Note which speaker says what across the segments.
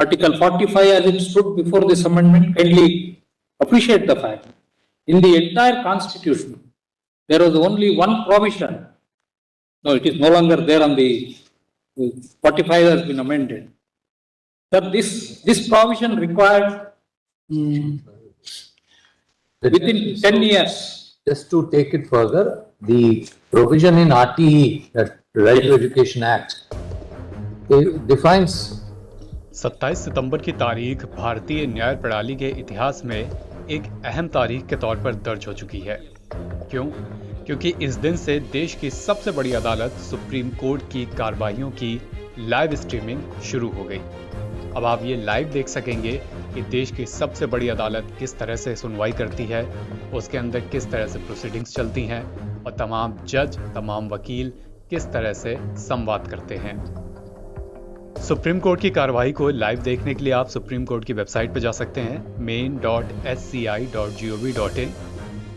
Speaker 1: Article 45 as it stood before this amendment, kindly appreciate the fact. In the entire constitution, there was only one provision. No, it is no longer there on the 45 has been amended. That this provision required within 10 years.
Speaker 2: Just to take it further, the provision in RTE, that Right to Education Act, it defines
Speaker 3: 27 सितंबर की तारीख भारतीय न्याय प्रणाली के इतिहास में एक अहम तारीख के तौर पर दर्ज हो चुकी है। क्यों? क्योंकि इस दिन से देश की सबसे बड़ी अदालत सुप्रीम कोर्ट की कार्रवाइयों की लाइव स्ट्रीमिंग शुरू हो गई। अब आप ये लाइव देख सकेंगे कि देश की सबसे बड़ी अदालत किस तरह से सुनवाई करती है, उसके अंदर किस तरह से प्रोसीडिंग्स चलती हैं और तमाम जज, तमाम वकील किस तरह से संवाद करते हैं। सुप्रीम कोर्ट की कार्रवाई को लाइव देखने के लिए आप सुप्रीम कोर्ट की वेबसाइट पर जा सकते हैं, main.sci.gov.in।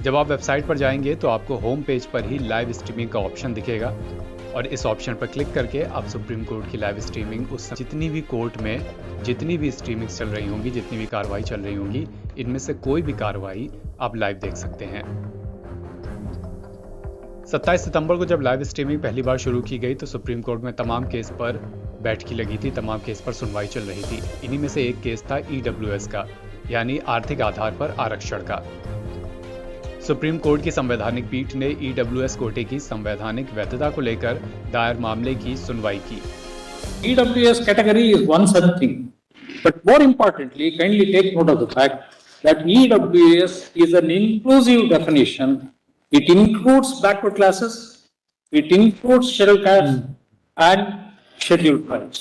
Speaker 3: जब आप वेबसाइट पर जाएंगे तो आपको होम पेज पर ही लाइव स्ट्रीमिंग का ऑप्शन दिखेगा और इस ऑप्शन पर क्लिक करके आप सुप्रीम कोर्ट की लाइव स्ट्रीमिंग उस जितनी भी कोर्ट में जितनी भी स्ट्रीमिंग्स चल रही होंगी, जितनी भी कार्रवाई चल रही होंगी, इनमें से कोई भी कार्रवाई आप लाइव देख सकते हैं। 27 सितंबर को जब लाइव स्ट्रीमिंग पहली बार शुरू की गई तो सुप्रीम कोर्ट में तमाम केस पर बैठकी लगी थी, तमाम केस पर सुनवाई चल रही थी। इन्हीं में से एक केस था EWS का, यानी आर्थिक आधार पर आरक्षण का। सुप्रीम कोर्ट की संवैधानिक पीठ ने EWS कोटे की संवैधानिक वैधता को लेकर दायर मामले की सुनवाई की।
Speaker 1: EWS category is one such thing, but more importantly, kindly take note of the fact that EWS is an inclusive definition. It includes backward classes, it includes scheduled castes and scheduled tribes.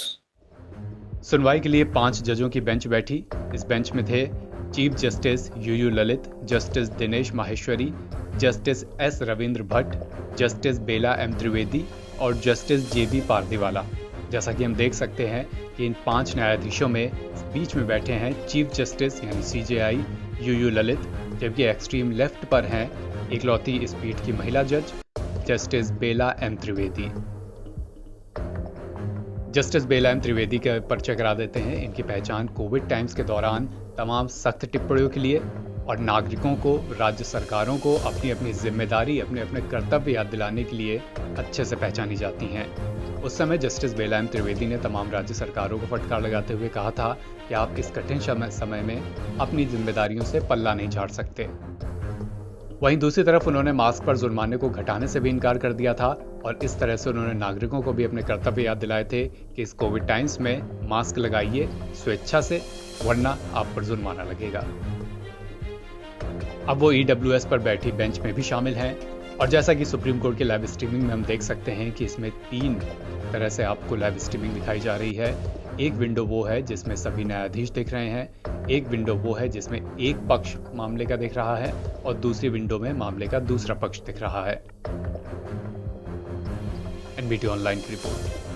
Speaker 3: सुनवाई के लिए 5 जजों की bench बैठी। इस bench में थे chief justice UU Lalit, justice Dinesh Maheshwari, justice S Ravindra Bhat, justice Bela M Trivedi और जस्टिस JB पारदीवाला। जैसा कि हम देख सकते हैं कि इन 5 न्यायाधीशों में बीच में बैठे हैं चीफ जस्टिस यानी CJI UU ललित, जबकि एक्सट्रीम लेफ्ट पर हैं इकलौती इस पीठ की महिला जज justice Bela M Trivedi. Justice Bela M Trivedi का परिचय करा देते हैं। इनकी पहचान कोविड टाइम्स के दौरान तमाम सख्त टिप्पणियों के लिए और नागरिकों को, राज्य सरकारों को अपनी अपनी जिम्मेदारी, अपने अपने कर्तव्य याद दिलाने के लिए अच्छे से पहचानी जाती हैं। उस समय जस्टिस बेला M त्रिवेदी ने तमाम राज्य सरकारों को फटकार लगाते हुए कहा था कि आप इस कठिन समय में अपनी जिम्मेदारियों से पल्ला नहीं झाड़ सकते। वहीं दूसरी तरफ उन्होंने मास्क पर जुर्माने को घटाने से भी इनकार कर दिया था और इस तरह से उन्होंने नागरिकों को भी अपने कर्तव्य याद दिलाए थे कि इस कोविड टाइम्स में मास्क लगाइए स्वेच्छा से, वरना आप पर जुर्माना लगेगा। अब वो EWS पर बैठी बेंच में भी शामिल हैं और जैसा कि सुप्रीम कोर्ट की लाइव स्ट्रीमिंग में हम देख सकते हैं कि इसमें 3 तरह से आपको लाइव स्ट्रीमिंग दिखाई जा रही है। एक विंडो वो है जिसमें सभी न्यायाधीश दिख रहे हैं, एक विंडो वो है जिसमें एक पक्ष मामले का दिख रहा है और दूसरी विंडो में मामले का दूसरा पक्ष दिख रहा है। NBT ऑनलाइन की रिपोर्ट।